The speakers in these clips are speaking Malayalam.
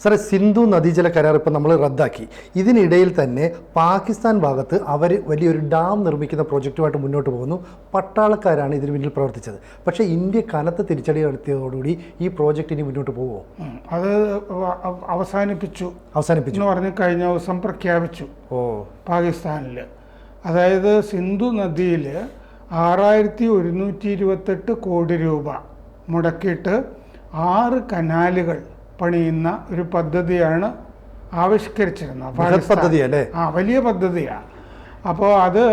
സാറേ, സിന്ധു നദീജല കരാർ ഇപ്പോൾ നമ്മൾ റദ്ദാക്കി. ഇതിനിടയിൽ തന്നെ പാകിസ്ഥാൻ ഭാഗത്ത് അവർ വലിയൊരു ഡാം നിർമ്മിക്കുന്ന പ്രോജക്റ്റുമായിട്ട് മുന്നോട്ട് പോകുന്നു. പട്ടാളക്കാരാണ് ഇതിന് പിന്നിൽ പ്രവർത്തിച്ചത്. പക്ഷേ ഇന്ത്യ കനത്ത തിരിച്ചടി നടത്തിയതോടുകൂടി ഈ പ്രോജക്റ്റ് ഇനി മുന്നോട്ട് പോകുമോ? അത് അവസാനിപ്പിച്ചു എന്ന് പറഞ്ഞ് കഴിഞ്ഞ ദിവസം പ്രഖ്യാപിച്ചു പാകിസ്ഥാനിൽ. അതായത് സിന്ധു നദിയിൽ 6128 കോടി രൂപ മുടക്കിയിട്ട് 6 കനാലുകൾ പണിയുന്ന ഒരു പദ്ധതിയാണ് ആവിഷ്കരിച്ചിരുന്നത്. വലിയ പദ്ധതിയാണ്. അപ്പോൾ അത്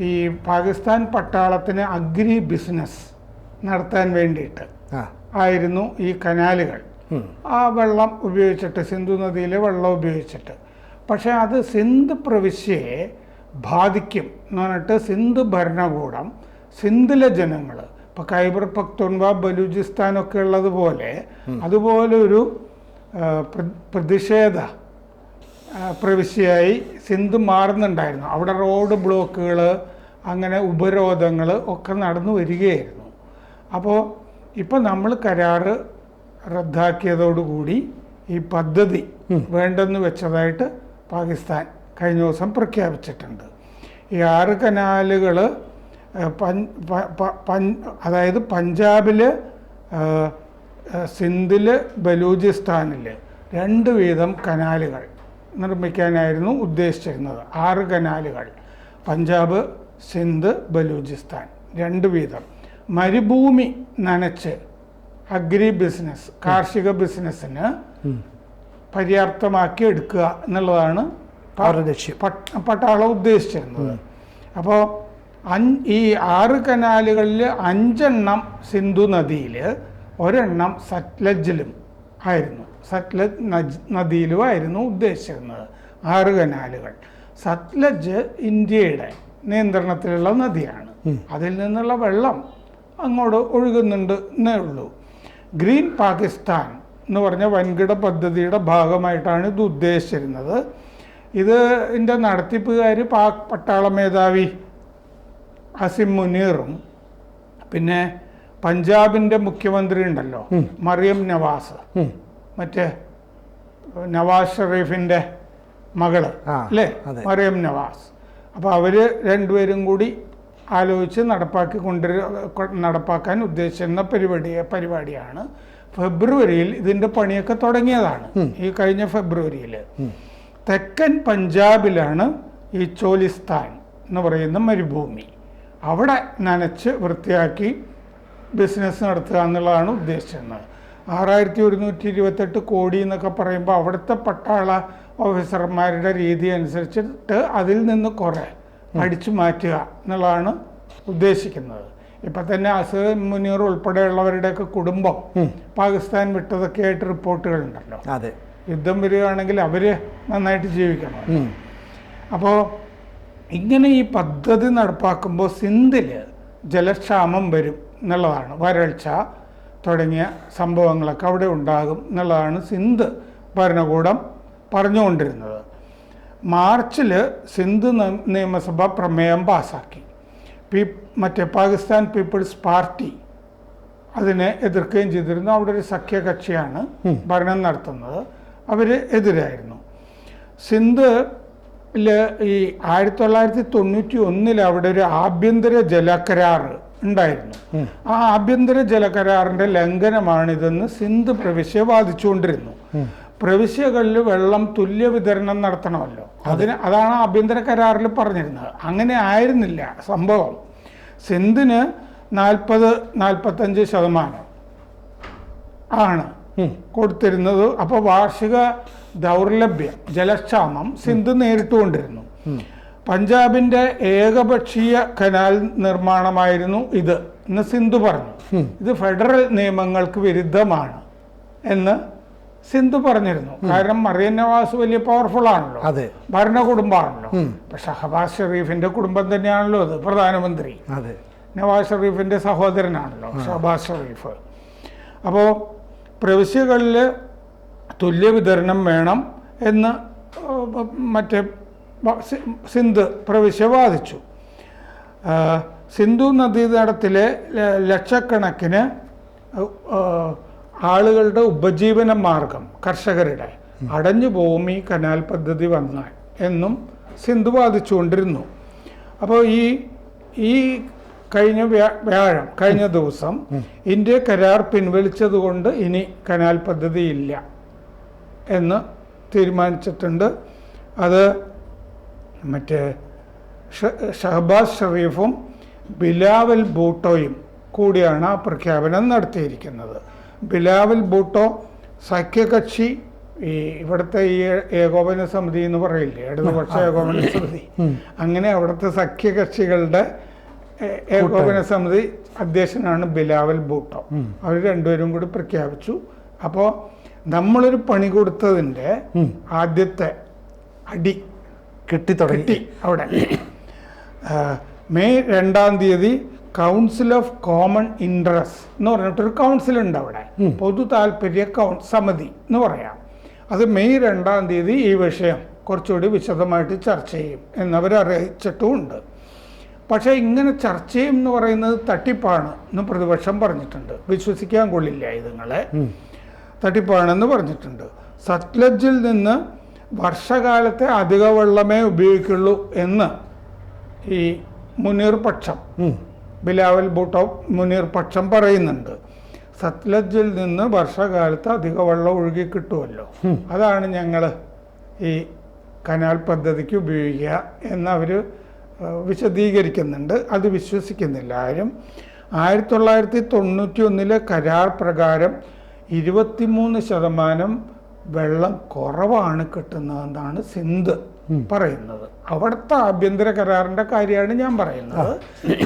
ഈ പാകിസ്ഥാൻ പട്ടാളത്തിന് അഗ്രി ബിസിനസ് നടത്താൻ വേണ്ടിയിട്ട് ആയിരുന്നു ഈ കനാലുകൾ. ആ വെള്ളം ഉപയോഗിച്ചിട്ട്, സിന്ധു നദിയിലെ വെള്ളം ഉപയോഗിച്ചിട്ട്. പക്ഷേ അത് സിന്ധ് പ്രവിശ്യയെ ബാധിക്കും എന്ന് പറഞ്ഞിട്ട് സിന്ധ് ഭരണകൂടം സിന്ധിലെ ജനങ്ങൾ, ഇപ്പോൾ ഖൈബർ പഖ്തൂൺവ ബലൂചിസ്ഥാനൊക്കെ ഉള്ളതുപോലെ അതുപോലെ ഒരു പ്രതിഷേധ പ്രവിശ്യയായി സിന്ധ് മാറുന്നുണ്ടായിരുന്നു. അവിടെ റോഡ് ബ്ലോക്കുകൾ, അങ്ങനെ ഉപരോധങ്ങൾ ഒക്കെ നടന്നു വരികയായിരുന്നു. അപ്പോൾ ഇപ്പോൾ നമ്മൾ കരാറ് റദ്ദാക്കിയതോടുകൂടി ഈ പദ്ധതി വേണ്ടെന്ന് വെച്ചതായിട്ട് പാകിസ്ഥാൻ കഴിഞ്ഞ ദിവസം പ്രഖ്യാപിച്ചിട്ടുണ്ട്. ഈ 6 കനാലുകൾ അതായത് പഞ്ചാബിൽ, സിന്ധിൽ, ബലൂചിസ്ഥാനിൽ 2 വീതം കനാലുകൾ നിർമ്മിക്കാനായിരുന്നു ഉദ്ദേശിച്ചിരുന്നത്. 6 കനാലുകൾ, പഞ്ചാബ്, സിന്ധ്, ബലൂചിസ്ഥാൻ 2 വീതം. മരുഭൂമി നനച്ച് അഗ്രി ബിസിനസ്, കാർഷിക ബിസിനസ്സിന് പര്യാപ്തമാക്കി എടുക്കുക എന്നുള്ളതാണ് പട്ടാളം ഉദ്ദേശിച്ചിരുന്നത്. അപ്പോൾ ഈ 6 കനാലുകളിൽ 5 സിന്ധു നദിയിൽ, 1 സത്ലജിലും ആയിരുന്നു, സത്ലജ് നദിയിലും ആയിരുന്നു ഉദ്ദേശിച്ചിരുന്നത് 6 കനാലുകൾ. സത്ലജ് ഇന്ത്യയുടെ നിയന്ത്രണത്തിലുള്ള നദിയാണ്. അതിൽ നിന്നുള്ള വെള്ളം അങ്ങോട്ട് ഒഴുകുന്നുണ്ട് എന്നേ ഉള്ളൂ. ഗ്രീൻ പാകിസ്ഥാൻ എന്ന് പറഞ്ഞ വൻകിട പദ്ധതിയുടെ ഭാഗമായിട്ടാണ് ഇത് ഉദ്ദേശിച്ചിരുന്നത്. ഇതിൻ്റെ നടത്തിപ്പുകാർ പാക് പട്ടാള മേധാവി അസിം മുനീറും പിന്നെ പഞ്ചാബിൻ്റെ മുഖ്യമന്ത്രി ഉണ്ടല്ലോ മറിയം നവാസ്, മറ്റേ നവാസ് ഷെറീഫിൻ്റെ മകള് അല്ലേ, മറിയം നവാസ്. അപ്പോൾ അവർ രണ്ടുപേരും കൂടി ആലോചിച്ച് നടപ്പാക്കാൻ ഉദ്ദേശിച്ചിരുന്ന പരിപാടിയാണ്. ഫെബ്രുവരിയിൽ ഇതിൻ്റെ പണിയൊക്കെ തുടങ്ങിയതാണ്. ഈ കഴിഞ്ഞ ഫെബ്രുവരിയിൽ തെക്കൻ പഞ്ചാബിലാണ് ഈ ചോലിസ്ഥാൻ എന്ന് പറയുന്ന മരുഭൂമി. അവിടെ നനച്ച് വൃത്തിയാക്കി ബിസിനസ് നടത്തുക എന്നുള്ളതാണ് ഉദ്ദേശിച്ചിരുന്നത്. 6128 കോടി എന്നൊക്കെ പറയുമ്പോൾ അവിടുത്തെ പട്ടാള ഓഫീസർമാരുടെ രീതി അനുസരിച്ചിട്ട് അതിൽ നിന്ന് കുറേ അടിച്ചു മാറ്റുക എന്നുള്ളതാണ് ഉദ്ദേശിക്കുന്നത്. ഇപ്പം തന്നെ അസിം മുനീർ ഉൾപ്പെടെയുള്ളവരുടെയൊക്കെ കുടുംബം പാകിസ്ഥാൻ വിട്ടതൊക്കെ ആയിട്ട് റിപ്പോർട്ടുകളുണ്ടല്ലോ. യുദ്ധം വരികയാണെങ്കിൽ അവർ നന്നായിട്ട് ജീവിക്കണം. അപ്പോൾ ഇങ്ങനെ ഈ പദ്ധതി നടപ്പാക്കുമ്പോൾ സിന്ധിൽ ജലക്ഷാമം വരും എന്നുള്ളതാണ്, വരൾച്ച തുടങ്ങിയ സംഭവങ്ങളൊക്കെ അവിടെ ഉണ്ടാകും എന്നുള്ളതാണ് സിന്ധ് ഭരണകൂടം പറഞ്ഞുകൊണ്ടിരുന്നത്. മാർച്ചിൽ സിന്ധ് നിയമസഭ പ്രമേയം പാസാക്കി. മറ്റേ പാകിസ്ഥാൻ പീപ്പിൾസ് പാർട്ടി അതിനെ എതിർക്കുകയും ചെയ്തിരുന്നു. അവിടെ ഒരു സഖ്യകക്ഷിയാണ് ഭരണം നടത്തുന്നത്, അവർ എതിരായിരുന്നു. സിന്ധിൽ ഈ 1991 അവിടെ ഒരു ആഭ്യന്തര ജലകരാർ ഉണ്ടായിരുന്നു. ആ ആഭ്യന്തര ജലകരാറിന്റെ ലംഘനമാണിതെന്ന് സിന്ധ് പ്രവിശ്യ വാദിച്ചുകൊണ്ടിരുന്നു. പ്രവിശ്യകളിൽ വെള്ളം തുല്യ വിതരണം നടത്തണമല്ലോ, അതാണ് ആഭ്യന്തര കരാറിൽ പറഞ്ഞിരുന്നത്. അങ്ങനെ ആയിരുന്നില്ല സംഭവം. സിന്ധിന് 40-45% ആണ് കൊടുത്തിരുന്നത്. അപ്പോൾ വാർഷിക ദൗർലഭ്യം, ജലക്ഷാമം സിന്ധ് നേരിട്ടുകൊണ്ടിരുന്നു. പഞ്ചാബിന്റെ ഏകപക്ഷീയ കനാൽ നിർമ്മാണമായിരുന്നു ഇത് എന്ന് സിന്ധു പറഞ്ഞു. ഇത് ഫെഡറൽ നിയമങ്ങൾക്ക് വിരുദ്ധമാണ് എന്ന് സിന്ധു പറഞ്ഞിരുന്നു. കാരണം മറിയം നവാസ് വലിയ പവർഫുൾ ആണല്ലോ, ഭരണകുടുംബമാണല്ലോ. ഇപ്പൊ ഷഹബാസ് ഷെറീഫിന്റെ കുടുംബം തന്നെയാണല്ലോ അത്, പ്രധാനമന്ത്രി നവാസ് ഷെറീഫിന്റെ സഹോദരനാണല്ലോ ഷഹബാസ് ഷെറീഫ്. അപ്പോൾ പ്രവിശ്യകളിൽ തുല്യ വിതരണം വേണം എന്ന് മറ്റേ സിന്ധ് പ്രവിശ്യ വാദിച്ചു. സിന്ധു നദീതടത്തിലെ ലക്ഷക്കണക്കിന് ആളുകളുടെ ഉപജീവന മാർഗം കർഷകരുടെ അടഞ്ഞു പോകും ഈ കനാൽ പദ്ധതി വന്നാൽ എന്നും സിന്ധു വാദിച്ചുകൊണ്ടിരുന്നു. അപ്പോൾ ഈ കഴിഞ്ഞ ദിവസം ഇന്ത്യ കരാർ പിൻവലിച്ചതുകൊണ്ട് ഇനി കനാൽ പദ്ധതി ഇല്ല എന്ന് തീരുമാനിച്ചിട്ടുണ്ട്. അത് മറ്റേ ഷഹബാസ് ഷെറീഫും ബിലാവൽ ഭൂട്ടോയും കൂടിയാണ് ആ പ്രഖ്യാപനം നടത്തിയിരിക്കുന്നത്. ബിലാവൽ ഭൂട്ടോ സഖ്യകക്ഷി ഇവിടുത്തെ ഈ ഏകോപന സമിതി എന്ന് പറയില്ലേ, ഇടതുപക്ഷ ഏകോപന സമിതി, അങ്ങനെ അവിടുത്തെ സഖ്യകക്ഷികളുടെ ഏകോപന സമിതി അധ്യക്ഷനാണ് ബിലാവൽ ഭൂട്ടോ. അവർ രണ്ടുപേരും കൂടി പ്രഖ്യാപിച്ചു. അപ്പോൾ നമ്മളൊരു പണി കൊടുത്തതിൻ്റെ ആദ്യത്തെ അടി കിട്ടി അവിടെ. May 2 council of common interest എന്ന് പറഞ്ഞിട്ടൊരു കൗൺസിൽ ഉണ്ട് അവിടെ, പൊതു താല്പര്യ സമിതി എന്ന് പറയാം. അത് മെയ് 2 ഈ വിഷയം കുറച്ചുകൂടി വിശദമായിട്ട് ചർച്ച ചെയ്യും എന്നവരറിയിച്ചിട്ടുമുണ്ട്. പക്ഷേ ഇങ്ങനെ ചർച്ച ചെയ്യും എന്ന് പറയുന്നത് തട്ടിപ്പാണ് എന്ന് പ്രതിപക്ഷം പറഞ്ഞിട്ടുണ്ട്. വിശ്വസിക്കാൻ കൊള്ളില്ല ഇതുങ്ങളെ, തട്ടിപ്പാണെന്ന് പറഞ്ഞിട്ടുണ്ട്. സത്ലജിൽ നിന്ന് വർഷകാലത്തെ അധിക വെള്ളമേ ഉപയോഗിക്കുള്ളൂ എന്ന് ഈ മുനീർ പക്ഷം, ബിലാവൽ ഭൂട്ടോ മുനീർ പക്ഷം പറയുന്നുണ്ട്. സത്ലജിൽ നിന്ന് വർഷകാലത്ത് അധിക വെള്ളം ഒഴുകി കിട്ടുമല്ലോ, അതാണ് ഞങ്ങൾ ഈ കനാൽ പദ്ധതിക്ക് ഉപയോഗിക്കുക എന്നവർ വിശദീകരിക്കുന്നുണ്ട്. അത് വിശ്വസിക്കുന്നില്ല ആരും. 1991 കരാർ പ്രകാരം 23% വെള്ളം കുറവാണ് കിട്ടുന്നതെന്നാണ് സിന്ധ് പറയുന്നത്. അവിടുത്തെ ആഭ്യന്തര കരാറിൻ്റെ കാര്യമാണ് ഞാൻ പറയുന്നത്.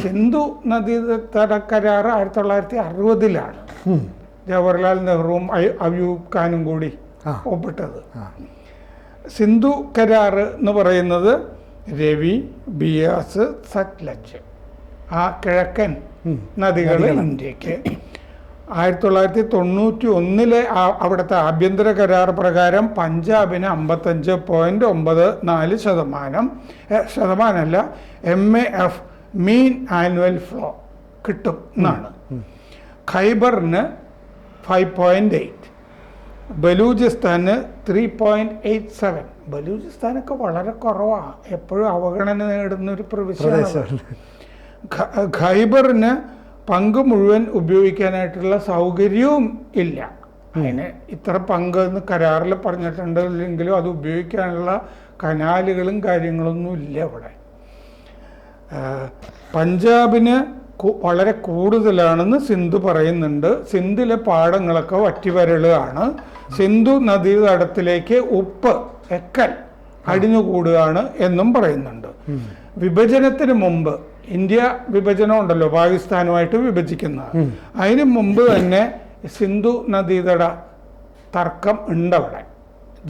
സിന്ധു നദീതട കരാർ 1960 ജവഹർലാൽ നെഹ്റുവും അയൂബ് ഖാനും കൂടി ഒപ്പിട്ടത്. സിന്ധു കരാർ എന്ന് പറയുന്നത് രവി, ബിയാസ്, സത്ലജ്, ആ കിഴക്കൻ നദികൾ ഇന്ത്യക്ക് 1991 അവിടുത്തെ ആഭ്യന്തര കരാർ പ്രകാരം പഞ്ചാബിന് 55.94% MAF മീൻ ആനുവൽ ഫ്ലോ കിട്ടും എന്നാണ്. ഖൈബറിന് 5.8, ബലൂചിസ്ഥാന് 3.87. ബലൂചിസ്ഥാനൊക്കെ വളരെ കുറവാണ്, എപ്പോഴും അവഗണന നേടുന്ന ഒരു പ്രവിശ്യയാണ്. ഖൈബറിന് പങ്ക് മുഴുവൻ ഉപയോഗിക്കാനായിട്ടുള്ള സൗകര്യവും ഇല്ല. അതിന് ഇത്ര പങ്ക് എന്ന് കരാറിൽ പറഞ്ഞിട്ടുണ്ടെങ്കിലും അത് ഉപയോഗിക്കാനുള്ള കനാലുകളും കാര്യങ്ങളൊന്നും ഇല്ല അവിടെ. പഞ്ചാബിന് വളരെ കൂടുതലാണെന്ന് സിന്ധു പറയുന്നുണ്ട്. സിന്ധിലെ പാടങ്ങളൊക്കെ വറ്റിവരളുകയാണ്. സിന്ധു നദീതടത്തിലേക്ക് ഉപ്പ് എക്കൽ അടിഞ്ഞുകൂടുകയാണ് എന്നും പറയുന്നുണ്ട്. വിഭജനത്തിന് മുമ്പ്, ഇന്ത്യ വിഭജനം ഉണ്ടല്ലോ പാകിസ്ഥാനുമായിട്ട് വിഭജിക്കുന്നത്, അതിന് മുമ്പ് തന്നെ സിന്ധു നദീതട തർക്കം ഉണ്ടവിടെ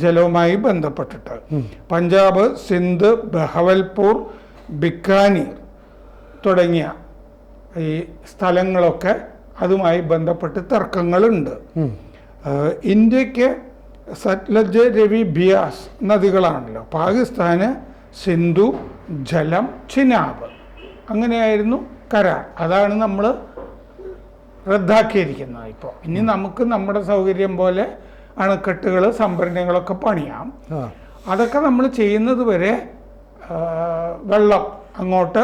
ജലവുമായി ബന്ധപ്പെട്ടിട്ട്. പഞ്ചാബ്, സിന്ധ്, ബഹവൽപൂർ, ബിക്കാനീർ തുടങ്ങിയ ഈ സ്ഥലങ്ങളൊക്കെ അതുമായി ബന്ധപ്പെട്ട് തർക്കങ്ങളുണ്ട്. ഇന്ത്യക്ക് സത്ലജ്, രവി, ബിയാസ് നദികളാണല്ലോ. പാകിസ്ഥാന് സിന്ധു, ജലം, ചിനാബ്, അങ്ങനെയായിരുന്നു കരാർ. അതാണ് നമ്മൾ റദ്ദാക്കിയിരിക്കുന്നത്. ഇപ്പോൾ ഇനി നമുക്ക് നമ്മുടെ സൗകര്യം പോലെ അണക്കെട്ടുകൾ, സംഭരണികളൊക്കെ പണിയാം. അതൊക്കെ നമ്മൾ ചെയ്യുന്നത് വരെ വെള്ളം അങ്ങോട്ട്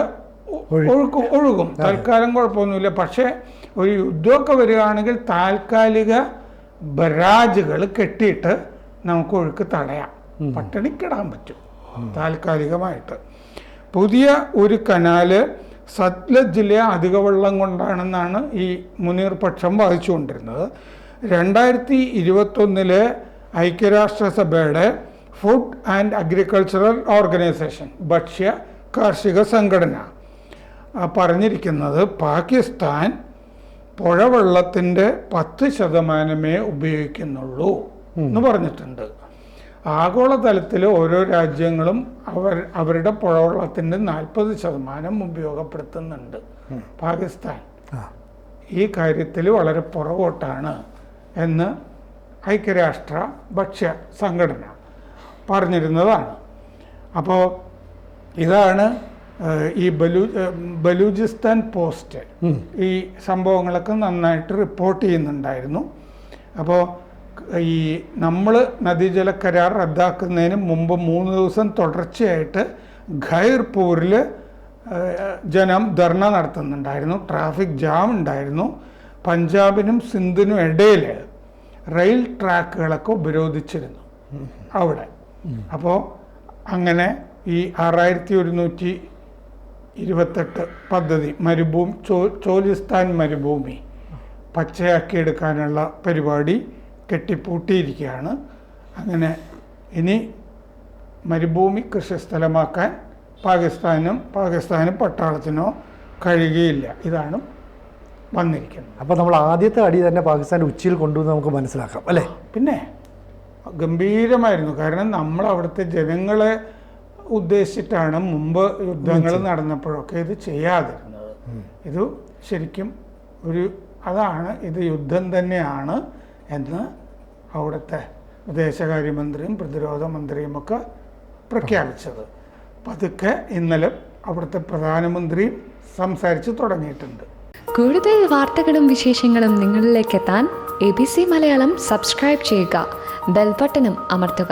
ഒഴുകും. തൽക്കാലം കുഴപ്പമൊന്നുമില്ല. പക്ഷേ ഒരു യുദ്ധമൊക്കെ വരികയാണെങ്കിൽ താൽക്കാലിക ബരാജുകൾ കെട്ടിയിട്ട് നമുക്ക് ഒഴുക്ക് തടയാം, പട്ടിണിക്കിടാൻ പറ്റും താൽക്കാലികമായിട്ട്. പുതിയ ഒരു കനാല് സത്ലജിലെ അധിക വെള്ളം കൊണ്ടാണെന്നാണ് ഈ മുനീർ പക്ഷം വാദിച്ചുകൊണ്ടിരുന്നത്. 2021 ഐക്യരാഷ്ട്രസഭയുടെ ഫുഡ് ആൻഡ് അഗ്രികൾച്ചറൽ ഓർഗനൈസേഷൻ, ഭക്ഷ്യ കാർഷിക സംഘടന പറഞ്ഞിരിക്കുന്നത് പാകിസ്ഥാൻ പുഴവെള്ളത്തിൻ്റെ 10% ഉപയോഗിക്കുന്നുള്ളൂ എന്ന് പറഞ്ഞിട്ടുണ്ട്. ആഗോളതലത്തിൽ ഓരോ രാജ്യങ്ങളും അവരുടെ പുഴവെള്ളത്തിൻ്റെ 40% ഉപയോഗപ്പെടുത്തുന്നുണ്ട്. പാകിസ്ഥാൻ ഈ കാര്യത്തിൽ വളരെ പുറകോട്ടാണ് എന്ന് ഐക്യരാഷ്ട്ര ഭക്ഷ്യ സംഘടന പറഞ്ഞിരുന്നതാണ്. അപ്പോൾ ഇതാണ് ഈ ബലൂചിസ്ഥാൻ പോസ്റ്റ് ഈ സംഭവങ്ങളൊക്കെ നന്നായിട്ട് റിപ്പോർട്ട് ചെയ്യുന്നുണ്ടായിരുന്നു. അപ്പോൾ ഈ നമ്മൾ നദീജല കരാർ റദ്ദാക്കുന്നതിന് മുമ്പ് 3 ദിവസം തുടർച്ചയായിട്ട് ഖൈർപൂരിൽ ജനം ധർണ നടത്തുന്നുണ്ടായിരുന്നു. ട്രാഫിക് ജാം ഉണ്ടായിരുന്നു. പഞ്ചാബിനും സിന്ധിനും ഇടയിൽ റെയിൽ ട്രാക്കുകളൊക്കെ ഉപരോധിച്ചിരുന്നു അവിടെ. അപ്പോൾ അങ്ങനെ ഈ 6128 പദ്ധതി മരുഭൂമി ചോലിസ്ഥാൻ മരുഭൂമി പച്ചയാക്കിയെടുക്കാനുള്ള പരിപാടി കെട്ടിപ്പൂട്ടിയിരിക്കുകയാണ്. അങ്ങനെ ഇനി മരുഭൂമി കൃഷിസ്ഥലമാക്കാൻ പാകിസ്ഥാന് പട്ടാളത്തിനോ കഴിയുകയില്ല. ഇതാണ് വന്നിരിക്കുന്നത്. അപ്പോൾ നമ്മൾ ആദ്യത്തെ അടി തന്നെ പാകിസ്ഥാൻ്റെ ഉച്ചിയിൽ കൊണ്ടുവന്ന് നമുക്ക് മനസ്സിലാക്കാം അല്ലേ? പിന്നെ ഗംഭീരമായിരുന്നു. കാരണം നമ്മൾ അവിടുത്തെ ജനങ്ങളെ ഉദ്ദേശിച്ചിട്ടാണ് മുമ്പ് യുദ്ധങ്ങൾ നടന്നപ്പോഴൊക്കെ ഇത് ചെയ്യാതിരുന്നത്. ഇത് ശരിക്കും ഇത് യുദ്ധം തന്നെയാണ് എന്ന് അവിടുത്തെ വിദേശകാര്യമന്ത്രിയും പ്രതിരോധ മന്ത്രിയും ഒക്കെ പ്രഖ്യാപിച്ചത്. പതുക്കെ ഇന്നലെ അവിടുത്തെ പ്രധാനമന്ത്രിയും സംസാരിച്ച് തുടങ്ങിയിട്ടുണ്ട്. കൂടുതൽ വാർത്തകളും വിശേഷങ്ങളും നിങ്ങളിലേക്ക് എത്താൻ ABC മലയാളം സബ്സ്ക്രൈബ് ചെയ്യുക, ബെൽ ബട്ടണും അമർത്തുക.